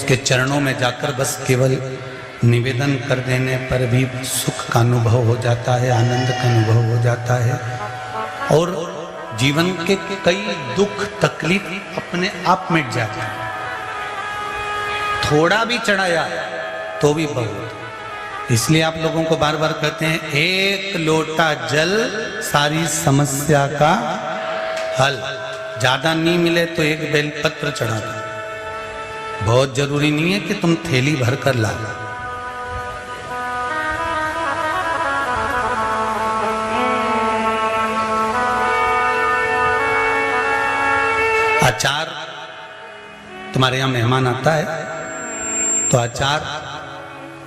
उसके चरणों में जाकर बस केवल निवेदन कर देने पर भी सुख का अनुभव हो जाता है, आनंद का अनुभव हो जाता है और जीवन के कई दुख तकलीफ अपने आप मिट जाते हैं। थोड़ा भी चढ़ाया तो भी बहुत। इसलिए आप लोगों को बार बार कहते हैं, एक लोटा जल सारी समस्या का हल। ज्यादा नहीं मिले तो एक बेलपत्र चढ़ा दो, बहुत जरूरी नहीं है कि तुम थैली भर कर ला। अचार, तुम्हारे यहां मेहमान आता है तो अचार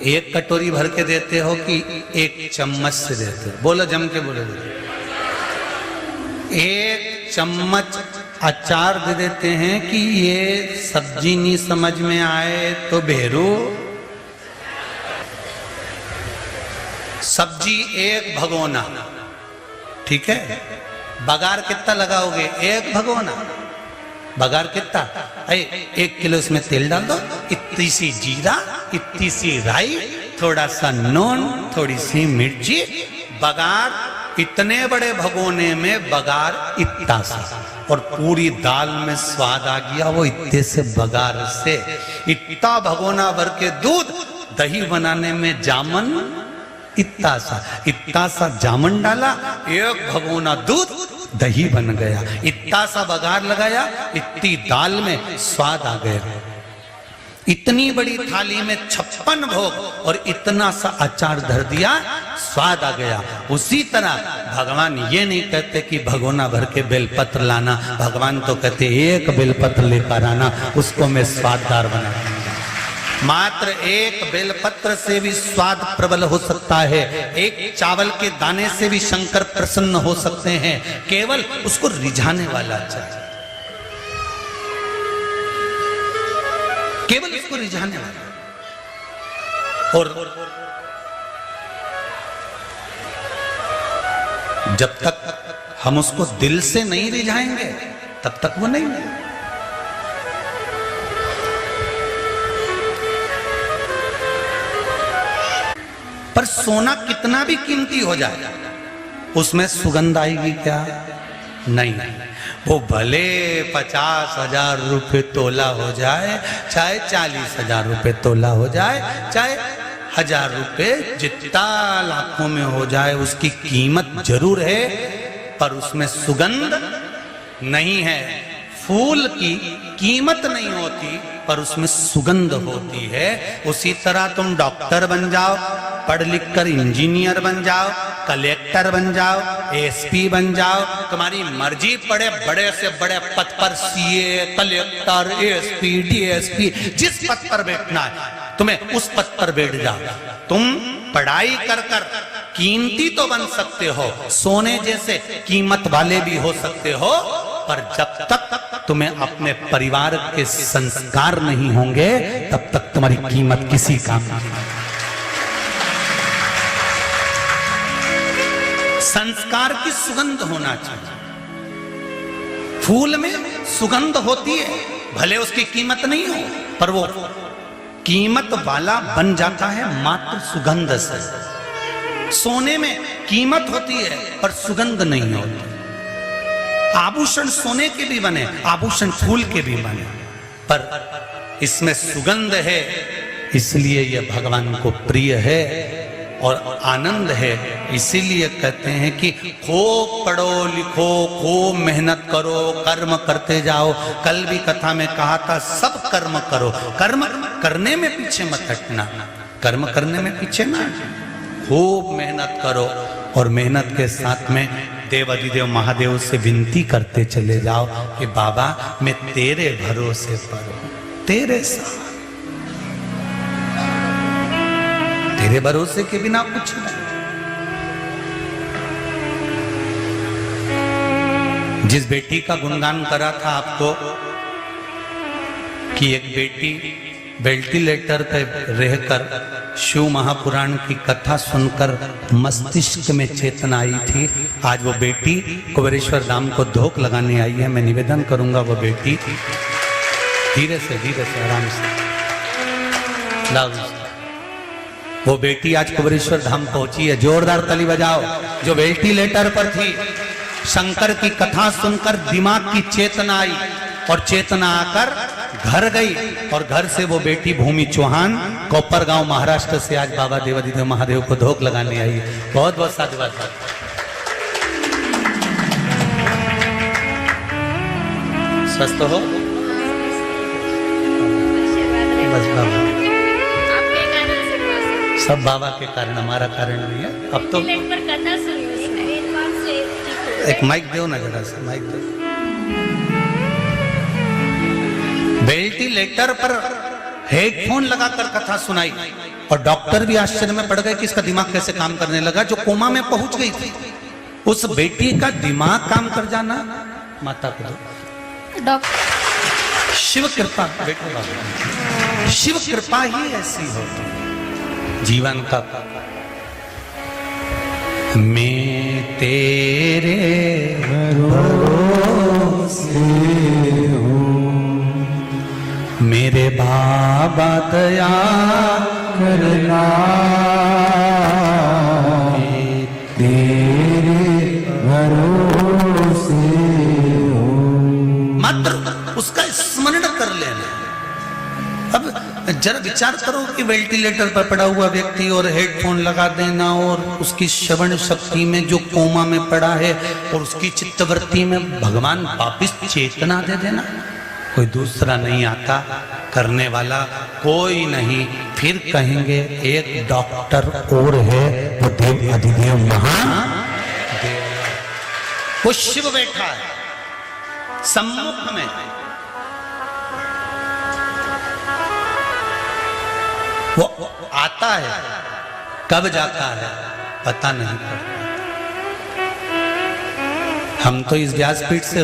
एक कटोरी भर के देते हो कि एक चम्मच से देते हो? बोलो, जम के बोलो। एक चम्मच अचार दे देते हैं कि ये सब्जी नहीं समझ में आए तो भेरू। सब्जी एक भगोना, ठीक है। बघार कितना लगाओगे? एक भगोना। बघार कितना? 1 किलो इसमें तेल डाल दो, इतनी सी जीरा, इतनी सी राई, थोड़ा सा नून, थोड़ी सी मिर्ची। बघार इतने बड़े भगोने में बघार इतना सा, और पूरी दाल में स्वाद आ गया वो इतने से बघार से। इतना भगोना भर के दूध, दही बनाने में जामन इतना सा जामन डाला, एक भगोना दूध, दही बन गया। इतना सा बघार लगाया, इतनी दाल में स्वाद आ गया। इतनी बड़ी थाली में 56 भोग और इतना सा अचार धर दिया, स्वाद आ गया। उसी तरह भगवान ये नहीं कहते कि भगोना भर के बेलपत्र लाना, भगवान तो कहते एक बेलपत्र लेकर आना, उसको मैं स्वाददार बना। मात्र एक बेलपत्र से भी स्वाद प्रबल हो सकता है, एक चावल के दाने से भी शंकर प्रसन्न हो सकते हैं। केवल उसको रिझाने वाला चाहिए, केवल उसको रिझाने वाला। और जब तक हम उसको दिल से नहीं रिझाएंगे तब तक वो नहीं मिलेगा। पर सोना कितना भी कीमती हो जाए, उसमें सुगंध आएगी क्या? नहीं। वो भले 50,000 रुपये तोला हो जाए, चाहे 40,000 रुपये तोला हो जाए, चाहे 1,000 रुपये जितना लाखों में हो जाए, उसकी कीमत जरूर है, पर उसमें सुगंध नहीं है। फूल की कीमत नहीं होती पर उसमें सुगंध होती है। उसी तरह तुम डॉक्टर बन जाओ, पढ़ लिख कर इंजीनियर बन जाओ, कलेक्टर बन जाओ, एसपी बन जाओ, तुम्हारी मर्जी, बड़े बड़े से बड़े पद पर, सीए, कलेक्टर, एसपी, डीएसपी, जिस पद पर बैठना है तुम्हें उस पद पर बैठ जाओ। तुम पढ़ाई कर कर कीमती तो बन सकते हो, सोने जैसे कीमत वाले भी हो सकते हो, पर जब तक तुम्हें अपने परिवार के संस्कार नहीं होंगे तब तक तुम्हारी कीमत किसी काम नहीं। संस्कार की सुगंध होना चाहिए। फूल में सुगंध होती है, भले उसकी कीमत नहीं हो, पर वो कीमत वाला बन जाता है मात्र सुगंध से। सोने में कीमत होती है पर सुगंध नहीं होती। आभूषण सोने के भी बने, आभूषण फूल के भी बने, पर इसमें सुगंध है, इसलिए यह भगवान को प्रिय है और आनंद है। इसीलिए कहते हैं कि खूब पढ़ो लिखो, खूब मेहनत करो, कर्म करते जाओ। कल भी कथा में कहा था, सब कर्म करो, कर्म करने में पीछे मत हटना, कर्म करने में पीछे ना, खूब मेहनत करो। और मेहनत के साथ में देवाधिदेव महादेव से विनती करते चले जाओ कि बाबा मैं तेरे भरोसे पर हूं, तेरे साथ, तेरे भरोसे के बिना कुछ नहीं। जिस बेटी का गुणगान करा था आपको कि एक बेटी वेंटिलेटर पे रहकर शिव महापुराण की कथा सुनकर मस्तिष्क में चेतना आई थी, आज वो बेटी कुबेरेश्वर धाम को धोख लगाने आई है। मैं निवेदन करूंगा वो बेटी धीरे से आराम से वो बेटी आज कुबेरेश्वर धाम पहुंची है, जोरदार ताली बजाओ। जो वेंटिलेटर पर थी, शंकर की कथा सुनकर दिमाग की चेतना आई और चेतना आकर घर गई, और घर से वो बेटी भूमि चौहान कोपरगांव महाराष्ट्र से आज बाबा देवाधिदेव महादेव को धोख लगाने आई। बहुत बहुत साधुवाद। स्वस्थ हो बस बाबा, सब बाबा के कारण, हमारा कारण नहीं है। अब तो एक माइक दो ना, जरा सा माइक दो। वेंटिलेटर पर हेडफोन लगाकर कथा सुनाई और डॉक्टर भी आश्चर्य में पड़ गए कि इसका दिमाग कैसे काम करने लगा, जो कोमा में पहुंच गई थी। उस बेटी का दिमाग काम कर जाना, माता को दो। शिव कृपा, शिव कृपा ही ऐसी होती है जीवन का। मैं तेरे भरोसे हूँ, मेरे बाबा दया करना, मैं तेरे भरोसे हूँ। मात्र उसका स्मरण कर लेना। अब जरा विचार करो कि वेंटिलेटर पर पड़ा हुआ व्यक्ति और हेडफोन लगा देना, और उसकी श्रवण शक्ति में जो कोमा में पड़ा है और उसकी चित्तवृत्ति में भगवान वापिस चेतना दे देना। कोई दूसरा नहीं आता करने वाला, कोई नहीं। फिर कहेंगे एक डॉक्टर और है, वो देव अधिदेव महादेव, वो शिव बैठा है सम्मुख में। वो आता है, कब जाता है पता नहीं पड़ता। हम तो इस व्यासपीठ से